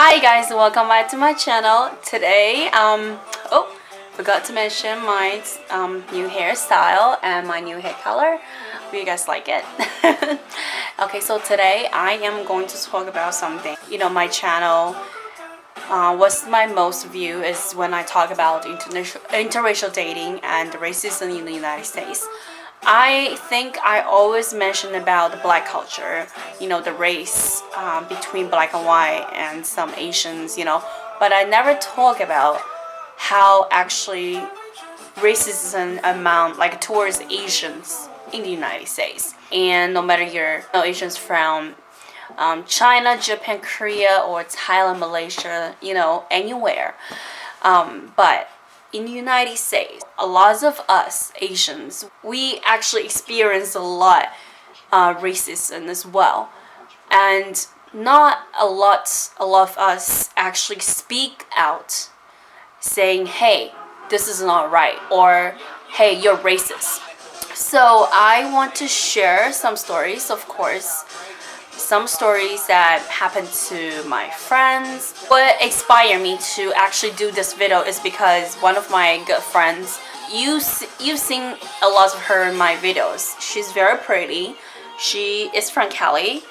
Hi guys, welcome back to my channel. Today, forgot to mention my new hairstyle and my new hair color. Hope you guys like it. Okay, so today I am going to talk about something. My channel, what's my most view is when I talk about interracial dating and racism in the United States. I think I always mention about the black culture, the race between black and white and some Asians, but I never talk about how actually racism amount like towards Asians in the United States. And no matter you're Asians from China, Japan, Korea, or Thailand, Malaysia, anywhere. But in the United States, a lot of us Asians, we actually experience a lot racism as well, and not a lot of us actually speak out, saying, "Hey, this is not right," or "Hey, you're racist." So I want to share some stories, of course. Some stories that happened to my friends. What inspired me to actually do this video is because one of my good friends, you've seen a lot of her in my videos. She's very pretty. She is from Cali,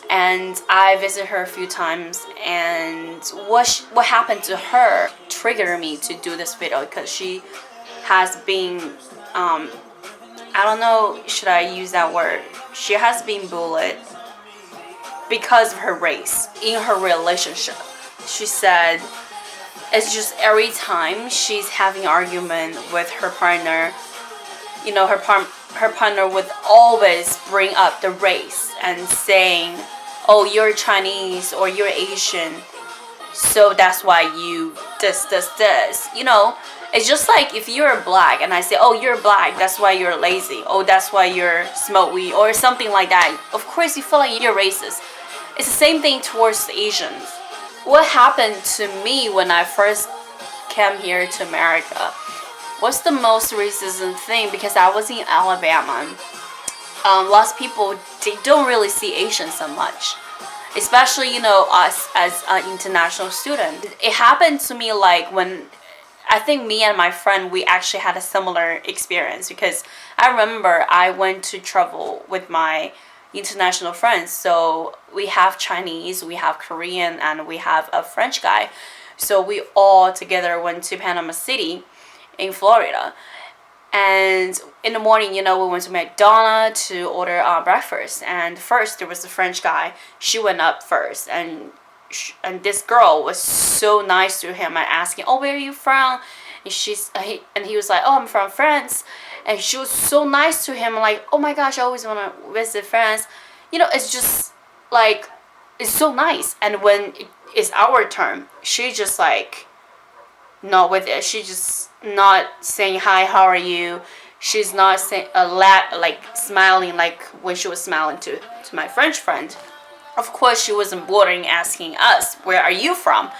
and I visit her a few times. And what happened to her triggered me to do this video because she has been I don't know, should I use that word? She has been bullied because of her race in her relationship. She said it's just every time she's having argument with her partner, her partner would always bring up the race and saying, "Oh, you're Chinese or you're Asian, so that's why you this." It's just like if you're black and I say, "Oh, you're black, that's why you're lazy. Oh, that's why you're smoke weed," or something like that. Of course, you feel like you're racist. It's the same thing towards Asians. What happened to me when I first came here to America? What's the most racism thing? Because I was in Alabama. Lots of people, they don't really see Asians so much. Especially, us as an international student. It happened to me like when I think me and my friend, we actually had a similar experience because I remember I went to travel with my international friends. So we have Chinese, we have Korean, and we have a French guy. So we all together went to Panama City in Florida. And in the morning, we went to McDonald's to order breakfast. And first there was the French guy. She went up first, and this girl was so nice to him and asking, "Oh, where are you from?" And he was like, "Oh, I'm from France." And she was so nice to him, like, "Oh my gosh, I always want to visit France." It's just like, it's so nice. And when it's our turn, she just like not with it. She's just not saying hi, how are you? She's not saying like smiling like when she was smiling to my French friend. Of course, she wasn't bothering asking us, "Where are you from?"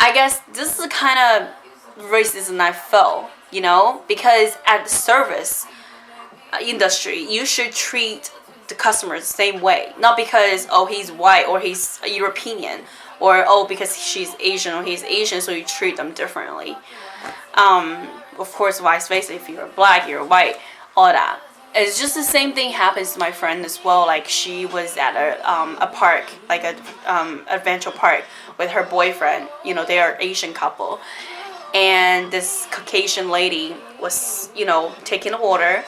I guess this is the kind of racism I felt, because at the service industry, you should treat the customers the same way. Not because, oh, he's white or he's European, or oh, because she's Asian or he's Asian, so you treat them differently. Of course, vice versa, if you're black, you're white, all that. It's just the same thing happens to my friend as well. Like she was at a park, like a adventure park with her boyfriend. They are Asian couple, and this Caucasian lady was taking order,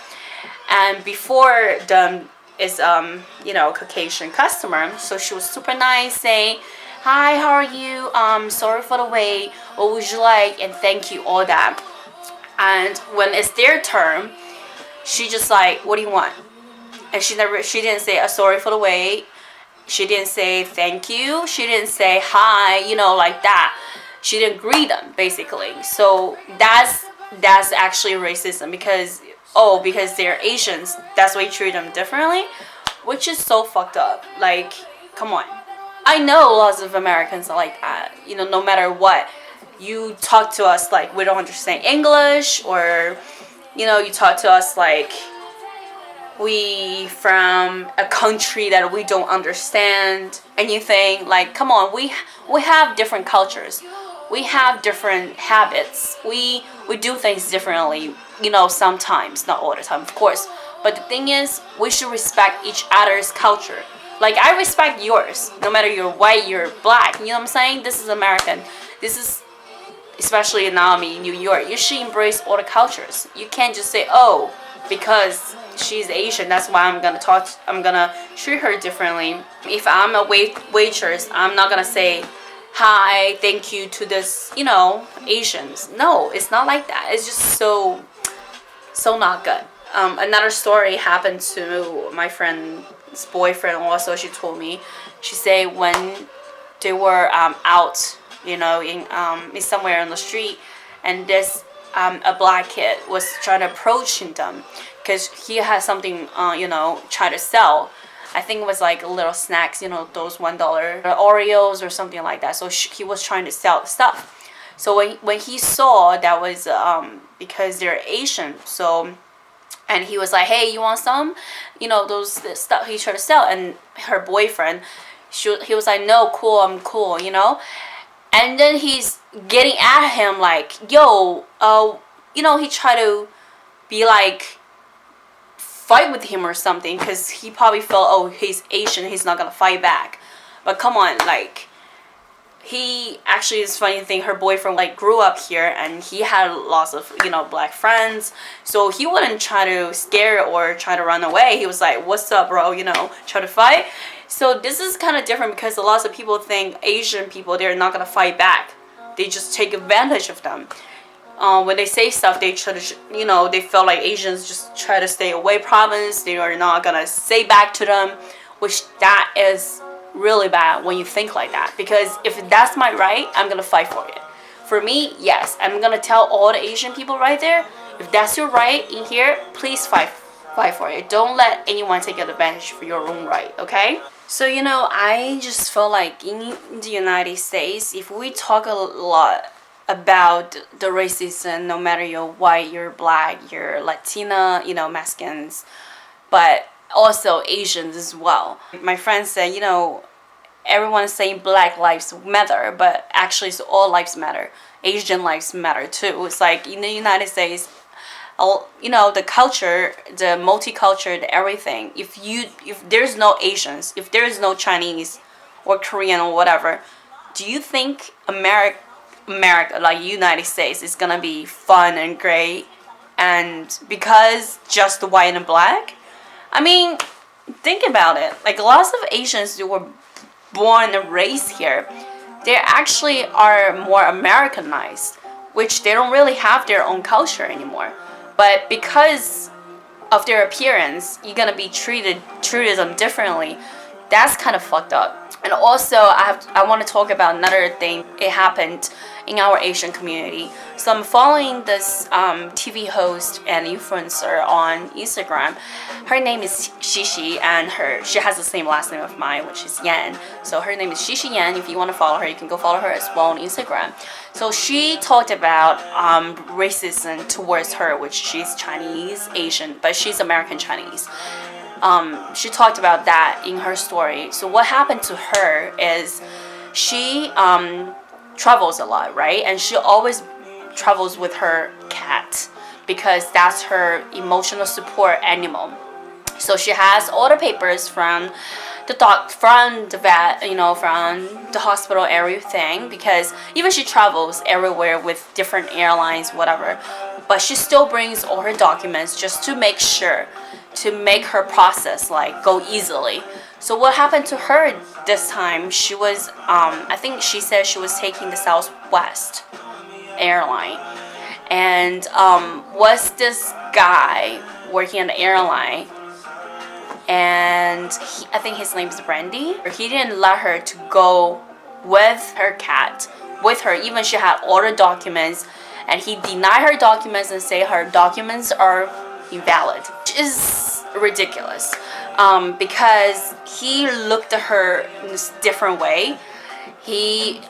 and before them is Caucasian customer, so she was super nice, saying, "Hi, how are you? Sorry for the wait. What would you like?" And thank you, all that. And when it's their turn, she just like, "What do you want?" And she didn't say sorry for the wait. She didn't say thank you. She didn't say hi, like that. She didn't greet them, basically. So that's actually racism because they're Asians, that's why you treat them differently, which is so fucked up. Like, come on. I know lots of Americans are like that. No matter what, you talk to us like we don't understand English, or you talk to us like we from a country that we don't understand anything. Like, come on, we have different cultures, we have different habits, we do things differently, sometimes, not all the time, of course. But the thing is, we should respect each other's culture. Like, I respect yours, no matter you're white, you're black, you know what I'm saying? This is American. This is, especially Naomi in New York, you should embrace all the cultures. You can't just say, oh, because she's Asian, that's why I'm gonna treat her differently. If I'm a waitress, I'm not gonna say hi, thank you to this, Asians. No, it's not like that. It's just so not good. Another story happened to my friend's boyfriend also. She told me, she said when they were out, in somewhere on the street, and this a black kid was trying to approach them because he had something, trying to sell. I think it was like little snacks, those $1 Oreos or something like that. So he was trying to sell the stuff. So when he saw that was because they're Asian, so, and he was like, hey, you want some? Those stuff he tried to sell. And her boyfriend, he was like, no, cool, I'm cool, And then he's getting at him like, yo, he tried to be like, fight with him or something, because he probably felt, oh, he's Asian, he's not gonna fight back. But come on, like, he actually, is funny thing, her boyfriend like grew up here and he had lots of black friends, so he wouldn't try to scare or try to run away. He was like, what's up, bro, try to fight. So this is kind of different, because a lot of people think Asian people, they're not gonna fight back, they just take advantage of them. When they say stuff, they try to, they feel like Asians just try to stay away province, they are not gonna say back to them, which that is really bad when you think like that. Because if that's my right, I'm gonna fight for it. For me, yes, I'm gonna tell all the Asian people right there, if that's your right in here, please fight for it. Don't let anyone take advantage for your own right, okay? So, I just feel like in the United States, if we talk a lot about the racism, no matter you're white, you're black, you're Latina, Mexicans, but also Asians as well. My friend said, everyone's saying Black Lives Matter, but actually it's all lives matter. Asian lives matter too. It's like in the United States, the culture, the multicultural, everything. If there's no Asians, if there's no Chinese or Korean or whatever, do you think America, like United States, is gonna be fun and great? And because just the white and black? I mean, think about it. Like, lots of Asians who were born and raised here, they actually are more Americanized, which they don't really have their own culture anymore. But because of their appearance, you're gonna be treated them differently. That's kind of fucked up. And also, I want to talk about another thing. It happened in our Asian community. So I'm following this TV host and influencer on Instagram. Her name is Shishi, and she has the same last name of mine, which is Yan. So her name is Shishi Yan. If you want to follow her, you can go follow her as well on Instagram. So she talked about racism towards her, which she's Chinese, Asian, but she's American Chinese. She talked about that in her story. So what happened to her is she travels a lot, right? And she always travels with her cat because that's her emotional support animal. So she has all the papers from the from the vet, from the hospital, everything, because even she travels everywhere with different airlines, whatever, but she still brings all her documents just to make sure, to make her process like go easily. So what happened to her this time? She was, I think she said she was taking the Southwest airline, and was this guy working on the airline, and I think his name is Randy. He didn't let her to go with her cat, with her, even she had all the documents, and he denied her documents and say her documents are invalid, which is ridiculous, because he looked at her in a different way. He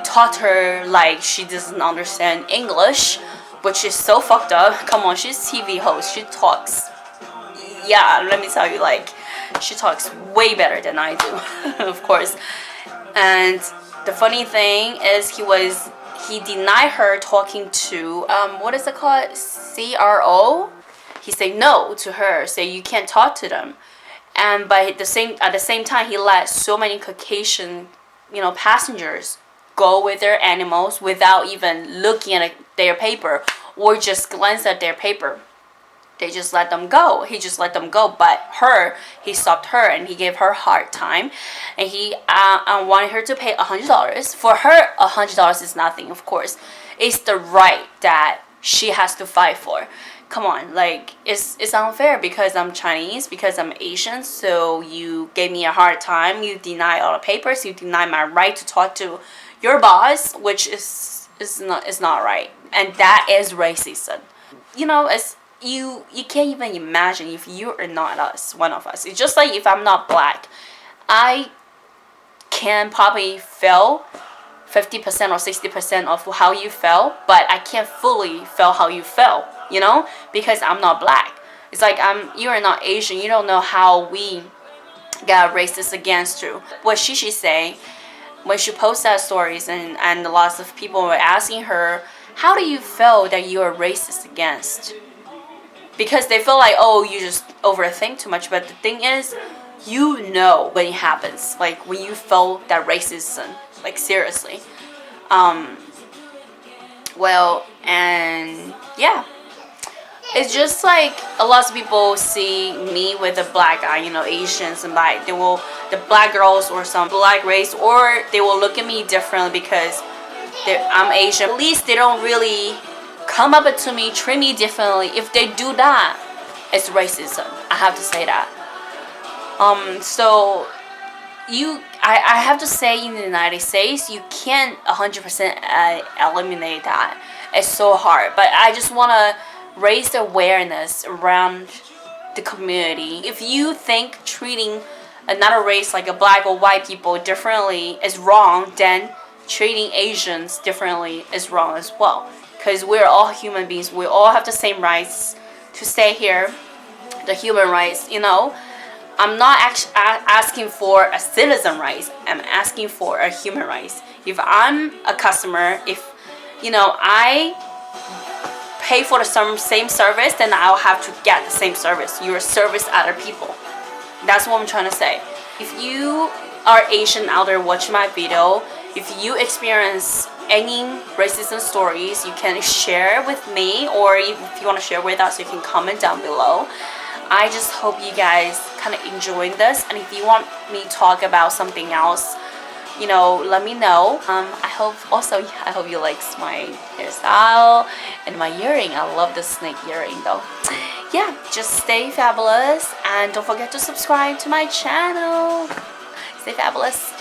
taught her like she doesn't understand English, which is so fucked up. Come on, she's TV host, she talks, yeah, let me tell you, like, she talks way better than I do, of course. And the funny thing is, he denied her talking to what is it called, CRO. He said no to her, say you can't talk to them. And at the same time, he let so many Caucasian, passengers go with their animals without even looking at their paper or just glance at their paper. They just let them go. He just let them go. But he stopped her and he gave her a hard time. And he wanted her to pay $100. For her, $100 is nothing, of course. It's the right that she has to fight for. Come on, like, it's unfair because I'm Chinese, because I'm Asian, so you gave me a hard time, you deny all the papers, you deny my right to talk to your boss, which is not right. And that is racism. As you can't even imagine if you are not one of us. It's just like if I'm not black, I can probably feel 50% or 60% of how you feel, but I can't fully feel how you feel, because I'm not black. It's like you are not Asian. You don't know how we got racist against you. What she say when she posted that stories, and lots of people were asking her, how do you feel that you are racist against? Because they feel like, oh, you just overthink too much. But the thing is, when it happens, like when you feel that racism, like seriously. And yeah, it's just like a lot of people see me with a black eye, Asians, and like the black girls or some black race, or they will look at me differently because I'm Asian. At least they don't really come up to me, treat me differently. If they do that, it's racism. I have to say that. So I have to say, in the United States, you can't 100% eliminate that. It's so hard. But I just want to raise the awareness around the community. If you think treating another race, like a black or white people, differently is wrong, then treating Asians differently is wrong as well. Because we're all human beings. We all have the same rights to stay here, the human rights, I'm not asking for a citizen rights. I'm asking for a human rights. If I'm a customer, if I pay for the same service, then I'll have to get the same service. You service other people. That's what I'm trying to say. If you are Asian out there watching my video, if you experience any racism stories, you can share with me, or if you want to share with us, you can comment down below. I just hope you guys kind of enjoyed this, and if you want me to talk about something else, let me know. I hope you like my hairstyle and my earring. I love the snake earring though. Yeah, just stay fabulous, and don't forget to subscribe to my channel. Stay fabulous.